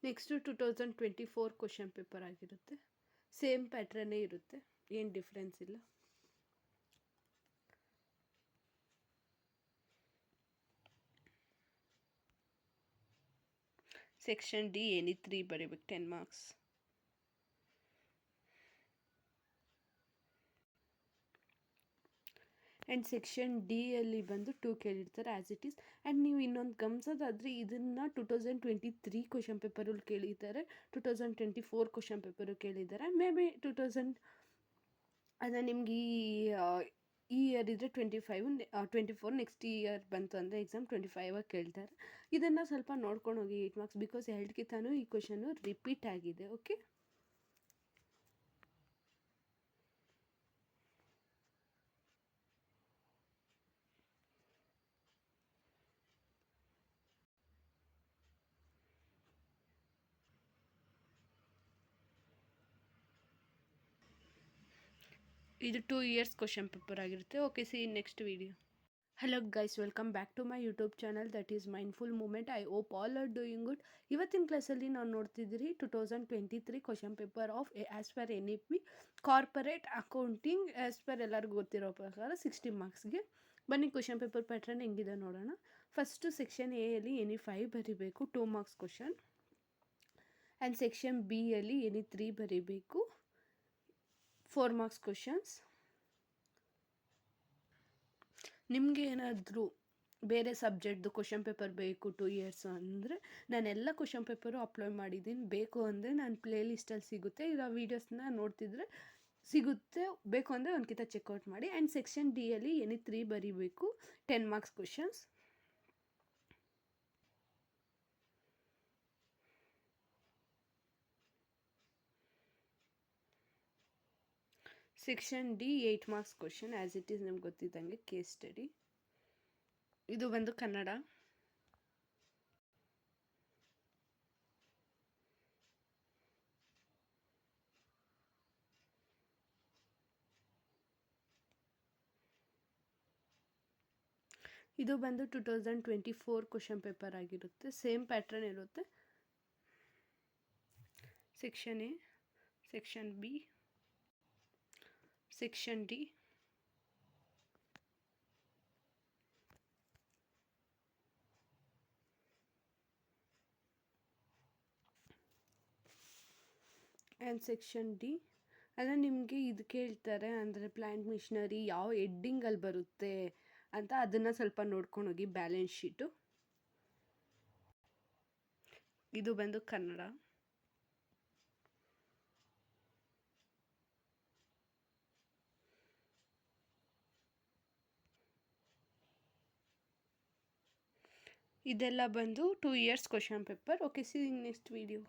Next 2024 question paper ಆಗಿರುತ್ತೆ. Same ಪ್ಯಾಟ್ರನ್ನೇ ಇರುತ್ತೆ, ಏನು ಡಿಫ್ರೆನ್ಸ್ ಇಲ್ಲ. ಸೆಕ್ಷನ್ ಡಿ ಎನಿ 3 ಬರೀಬೇಕು, 10 ಮಾರ್ಕ್ಸ್. ಆ್ಯಂಡ್ ಸೆಕ್ಷನ್ ಡಿ ಅಲ್ಲಿ ಬಂದು 2 ಕೇಳಿರ್ತಾರೆ ಆ್ಯಸ್ ಇಟ್ ಈಸ್. ಆ್ಯಂಡ್ ನೀವು ಇನ್ನೊಂದು ಗಮನಿಸೋದಾದರೆ ಇದನ್ನು 2023 ಕ್ವಶನ್ ಪೇಪರಲ್ಲಿ ಕೇಳಿದ್ದಾರೆ, 2024 ಕ್ವಶನ್ ಪೇಪರು ಕೇಳಿದ್ದಾರೆ. ಮೇ ಬಿ ಅದೇ ನಿಮ್ಗೆ ಈ ಇಯರ್ ಇದ್ದರೆ 24 ನೆಕ್ಸ್ಟ್ ಇಯರ್ ಬಂತು ಅಂದರೆ ಎಕ್ಸಾಮ್ 25 ಕೇಳ್ತಾರೆ. ಇದನ್ನು ಸ್ವಲ್ಪ ನೋಡ್ಕೊಂಡು ಹೋಗಿ 8 ಮಾರ್ಕ್ಸ್, ಬಿಕಾಸ್ ಎರಡಕ್ಕಿಂತನೂ ಈ ಕ್ವಶನು ರಿಪೀಟ್ ಆಗಿದೆ. ಓಕೆ, ಇದು 2 ಇಯರ್ಸ್ ಕ್ವಶನ್ ಪೇಪರ್ ಆಗಿರುತ್ತೆ. Okay, see next video. Hello guys, welcome back to my YouTube channel that is mindful moment. I hope all are doing good. ಇವತ್ತಿನ ಕ್ಲಾಸಲ್ಲಿ ನಾವು ನೋಡ್ತಿದ್ದೀರಿ 2023 question paper of as per NEP corporate accounting. As per ಎಲ್ಲರಿಗೂ ಗೊತ್ತಿರೋ ಪ್ರಕಾರ 60 ಮಾರ್ಕ್ಸ್ಗೆ. ಬನ್ನಿ question paper pattern ಹೆಂಗಿದೆ ನೋಡೋಣ. ಫಸ್ಟು ಸೆಕ್ಷನ್ ಎ ಅಲ್ಲಿ ಎನಿ 5 ಬರೀಬೇಕು, 2 marks question. And section B ಅಲ್ಲಿ ಎನಿ 3 ಬರೀಬೇಕು, 4 ಮಾರ್ಕ್ಸ್ ಕ್ವಶನ್ಸ್. ನಿಮಗೆ ಏನಾದರೂ ಬೇರೆ ಸಬ್ಜೆಕ್ಟ್ದು ಕ್ವಶನ್ ಪೇಪರ್ ಬೇಕು 2 ಇಯರ್ಸ್ ಅಂದರೆ ನಾನೆಲ್ಲ ಕ್ವಶನ್ ಪೇಪರು ಅಪ್ಲೋಡ್ ಮಾಡಿದ್ದೀನಿ. ಬೇಕು ಅಂದರೆ ನಾನು ಪ್ಲೇ ಲಿಸ್ಟಲ್ಲಿ ಸಿಗುತ್ತೆ, ಇಲ್ಲ ವೀಡಿಯೋಸ್ನ ನೋಡ್ತಿದ್ರೆ ಸಿಗುತ್ತೆ. ಬೇಕು ಅಂದರೆ ಒಂದ್ಕಿತ ಚೆಕ್ಔಟ್ ಮಾಡಿ. ಆ್ಯಂಡ್ ಸೆಕ್ಷನ್ ಡಿ ಅಲ್ಲಿ ಎನಿ 3 ಬರೀಬೇಕು, 10 marks questions. Section D 8 marks question as it is ನಿಮ್ಗೆ ಗೊತ್ತಿದ್ದಂಗೆ ಕೇಸ್ ಸ್ಟಡಿ. ಇದು ಬಂದು ಕನ್ನಡ. ಇದು ಬಂದು 2024 ಕ್ವಶನ್ ಪೇಪರ್ ಆಗಿರುತ್ತೆ, ಸೇಮ್ ಪ್ಯಾಟ್ರನ್ ಇರುತ್ತೆ. Section A, section B, section D, and section D. ಅಂದರೆ ನಿಮಗೆ ಇದು ಕೇಳ್ತಾರೆ ಅಂದರೆ ಪ್ಲ್ಯಾಂಟ್ ಮಿಷನರಿ ಯಾವ ಹೆಡ್ಡಿಂಗಲ್ಲಿ ಬರುತ್ತೆ ಅಂತ, ಅದನ್ನು ಸ್ವಲ್ಪ ನೋಡ್ಕೊಂಡು ಹೋಗಿ. Balance sheet. ಇದು ಬಂದು ಕನ್ನಡ. ಇದೆಲ್ಲ ಬಂದು 2 years question paper. Okay, see next video.